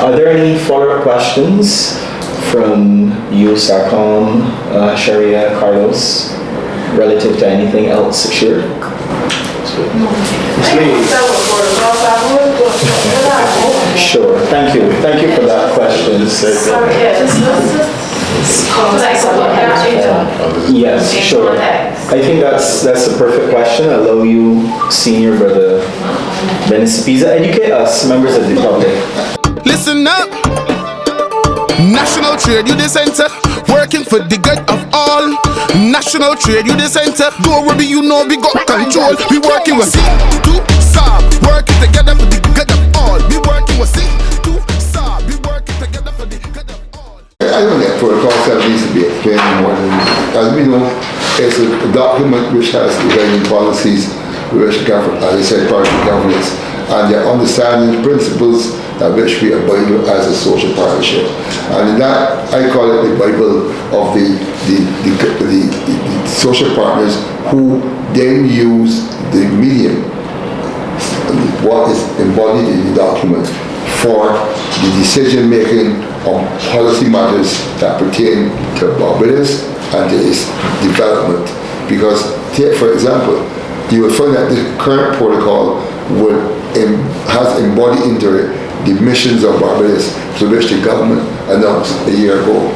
Are there any follow-up questions from you, Sarcom, Sharia, Carlos, relative to anything else shared? Sure. Thank you. Thank you for that question. Yes, sure. I think that's a perfect question. Allow you, senior brother Peiza, educate us, members of the public. Listen up. National Trade Union Center, working for the good of all. National Trade Union Center, don't worry, you know we got control. We working with CTUSAB, working together for the good of all. We working with CTUSAB, we working together for the good of all. I don't get protocol that needs to be explained more than this. As we know, it's a document which has the guiding policies, which govern, as I said, part of governance, and their understanding principles that which we abide with as a social partnership. And in that, I call it the Bible of the social partners who then use the medium, what is embodied in the document, for the decision making on policy matters that pertain to Barbados and to its development. Because, take for example, you will find that the current protocol has embodied into it the missions of Barbados, to which the government announced a year ago.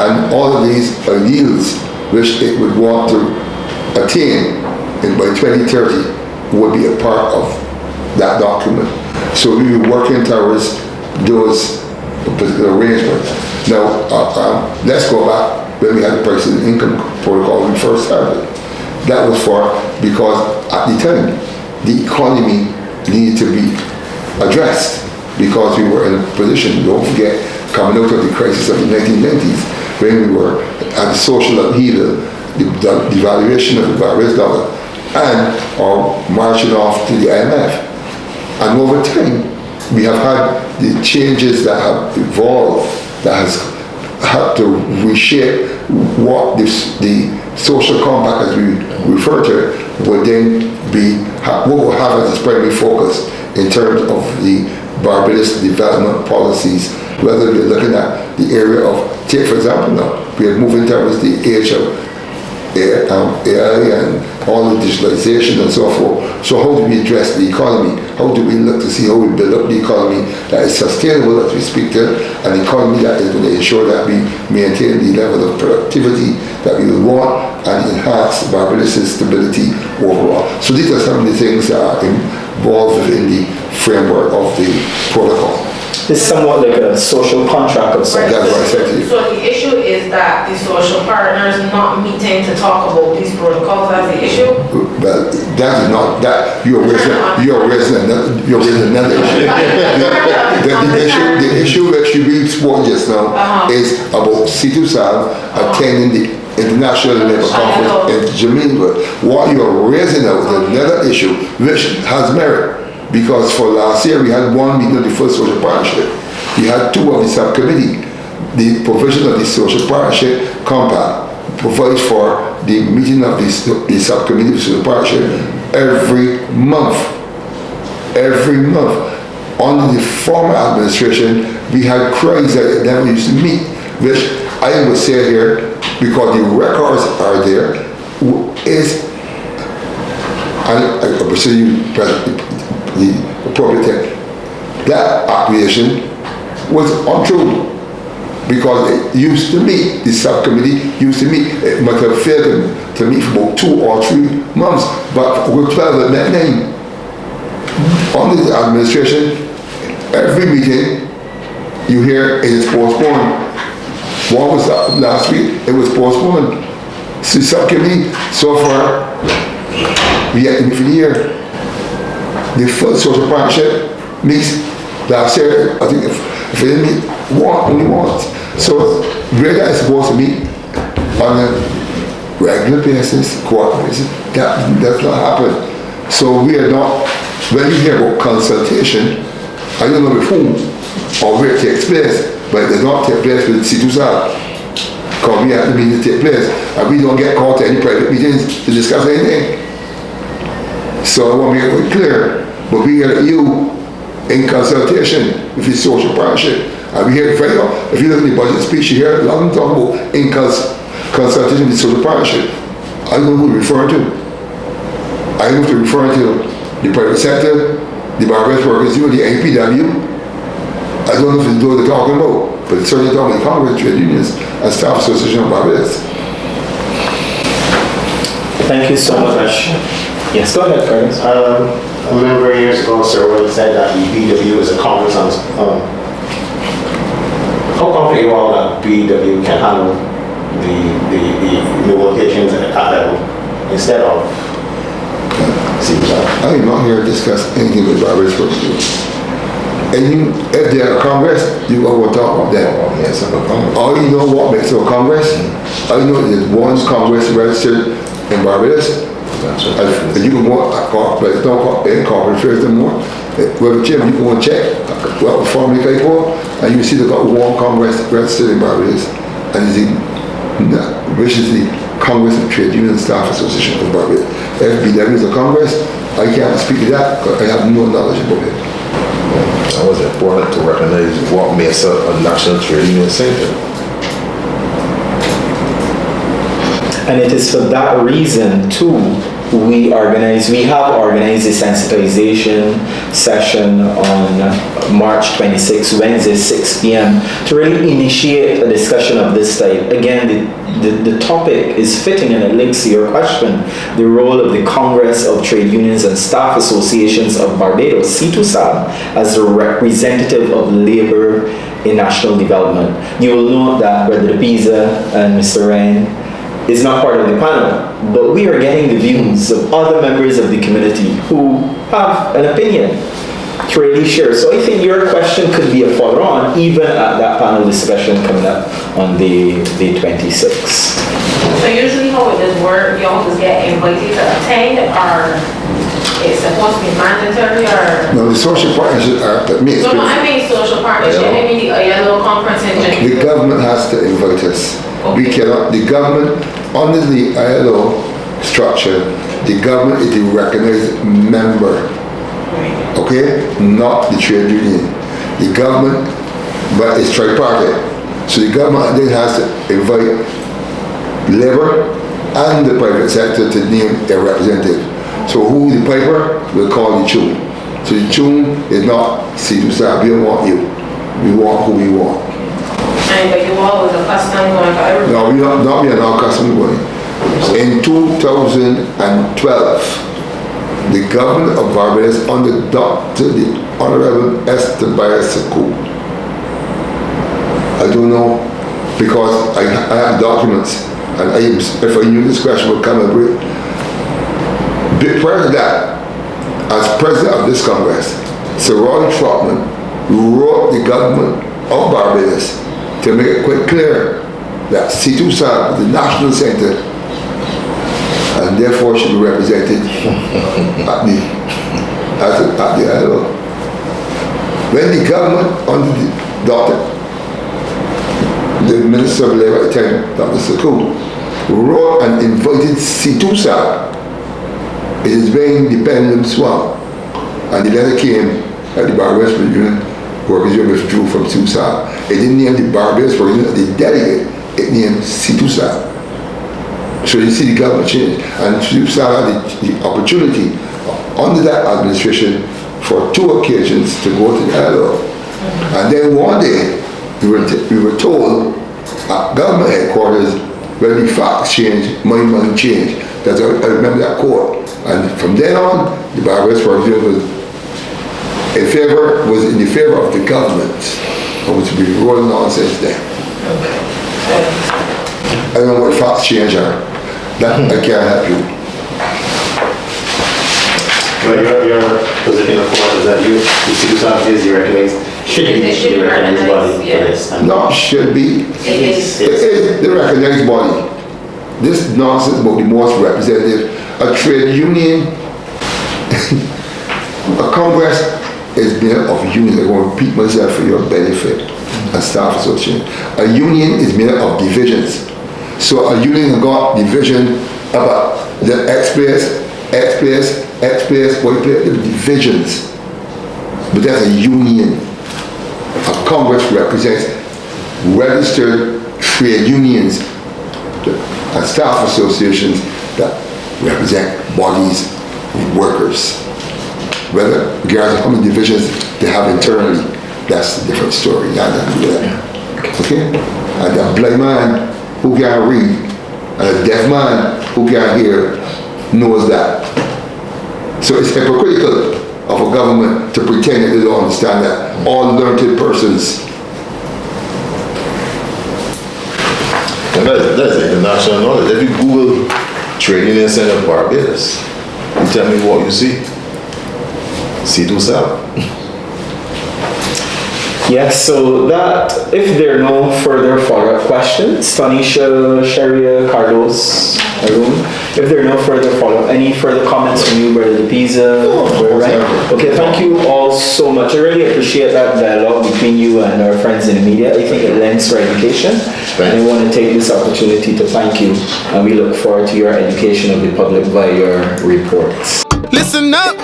And all of these ideals which it would want to attain by 2030 would be a part of that document. So we were working towards those particular arrangements. Now, let's go back when we had the personal income protocol when we first started. That was because at the time, the economy needed to be addressed, because we were in a position, don't forget, coming out of the crisis of the 1990s, when we were at the social upheaval, the devaluation of the Barbados dollar, and our marching off to the IMF. And over time, we have had the changes that have evolved, that has had to reshape what the social compact, as we refer to it, would then be, what will have as its primary focus in terms of the Barbados development policies, whether we're looking at the area of, take for example now, we are moving towards the age of AI and all the digitalization and so forth. So how do we address the economy? How do we look to see how we build up the economy that is sustainable as we speak to, an economy that is going to ensure that we maintain the level of productivity that we will want and enhance Barbados' stability overall. So these are some of the things that are involved within the framework of the protocol. It's somewhat like a social contract of sorts. That's what I said to you. So the issue is that the social partners not meeting to talk about these protocols as the issue? But that is not, that you're raising another issue. The issue that you be explored just now is about CTUSAB attending the International Labour Conference in Geneva. What you're raising now is another issue which has merit. Because for last year we had one meeting of the first social partnership. We had two of the subcommittee. The provision of the social partnership compact provides for the meeting of the subcommittee of social partnership every month. Every month. Under the former administration, we had cries that it never used to meet, which I would say here, because the records are there, is, and I presume the appropriate thing, that accusation was untrue, because it used to meet, the subcommittee used to meet. It might have failed to meet for about 2 or 3 months, but with 12 at that name. Under the administration, every meeting you hear it is postponed. One was last week, it was postponed. So subcommittee, so far, we had to meet for the year. The first social partnership meets last year, I think if it didn't meet only once. So where that is supposed to meet on a regular basis, quarterly basis, that does not happen. So we are not, when you hear about consultation, I don't know with whom or where it takes place, but it does not take place with CTUSAB. Because we have the meetings take place and we don't get called to any private meetings to discuss anything. So I want to make it clear, but we hear that you in consultation with the social partnership. And we hear very often, if you look at the budget speech, you hear a lot of them talk about in consultation with the social partnership. I don't know who you're referring to. I know you're referring to the private sector, the Barbados Workers Union, the NPW. I don't know if it's those they're talking about, but it's certainly talking about the Congress, Trade Unions, and Staff Association of Barbados. Thank you so much. Yes, go ahead, Curtis. I remember years ago, Sir Will said that the BW is a conference on. How confident you are that BW can handle the locations at that level instead of CTUSAB? I am not here to discuss anything with Barbados Workers Union. And if they're a Congress, you are going to talk about that. Yes, I'm a Congress. All you know what makes it a Congress? All you know is one Congress registered in Barbados. And you can go, but don't in corporate affairs anymore. Well, Jim, you can go and check, well, formally paper, and you see they've got one Congress registered in Barbados, and which is the Congress of Trade Union Staff Association of Barbados. FBW is a Congress. I can't speak to that because I have no knowledge about it. It was important to recognize what makes up a national trade union center. And it is for that reason too, we have organized a sensitization session on March 26, Wednesday, 6 p.m. to really initiate a discussion of this type. Again, the topic is fitting and it links to your question, the role of the Congress of Trade Unions and Staff Associations of Barbados, CTUSAB, as a representative of labor in national development. You will note that Brother Peiza and Mr. Ryan is not part of the panel, but we are getting the views of other members of the community who have an opinion to really share. So I think your question could be a follow-on even at that panel discussion coming up on the 26th. So usually how it does work, you always get invited to attend, or it's supposed to be mandatory, or? No, the social partnership, No, I mean social partnership, I mean the ILO conference in Geneva. the government has to invite us. Okay. We cannot, the government, under the ILO structure, the government is the recognized member, okay? Not the trade union. The government, but it's tripartite. So the government then has to invite labor and the private sector to name a representative. So who the piper will call the tune. So the tune is not CTUSAB, we don't want you. We want who we want. But you all was a custom going for everybody. No, we are not custom going. In 2012, the government of Barbados under Dr. the Honorable Esther Bayasaku. I don't know, because I have documents, and if I knew this question would come up with. Prior to that, as president of this Congress, Sir Roy Trotman wrote the government of Barbados to make it quite clear that CTUSAB, the national center, and therefore should be represented at the ILO. When the government under the Minister of Labor at the time, Dr. Saku, wrote and invited CTUSAB, it is being dependent swamp, and the letter came at the Barbados Workers Union withdrew from CTUSAB. It didn't name the Barbados Workers Union, the delegate, it named CTUSAB. So you see the government change, and CTUSAB had the opportunity under that administration for 2 occasions to go to the ILO. And then one day, we were told at government headquarters, when the facts changed, my money changed. I remember that quote. And from then on, the Barbados Workers Union was in the favor of the government, which will be rolling on since then. I don't know what facts change are. That I can't help you. Well, your position, of course, is that the CTUSAB is the recognized body for this. No, should be. It is. It is the recognized body. This nonsense about the most representative, a trade union, a Congress is made up of unions. I'm going to repeat myself for your benefit, a staff association. A union is made up of divisions. So a union has got division about the X players, Y players, the divisions. but that's a union. A Congress represents registered trade unions and staff associations that represent bodies of workers. Whether, regardless of how many divisions they have internally, that's a different story. Okay? And a blind man who can't read and a deaf man who can't hear knows that. So it's hypocritical of a government to pretend that they don't understand that. All learned persons. And that's international knowledge. If you Google Trade Union Center of Barbados, you tell me what you see. CTUSAB. Yes, so that, if there are no further follow-up questions, Tanisha, Sharia, Carlos, Arun, if there are no further follow-up, any further comments from you, Brother Peiza? Right? Okay, thank you all so much. I really appreciate that dialogue between you and our friends in the media. I think it lends for education. And I want to take this opportunity to thank you. And we look forward to your education of the public via your reports. Listen up.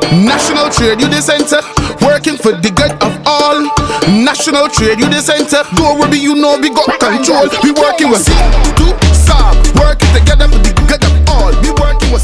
National Trade Union Center, working for the good of all. National Trade Union Center, don't worry, you know we got control. We working with CTUSAB, working together for the good of all. We working with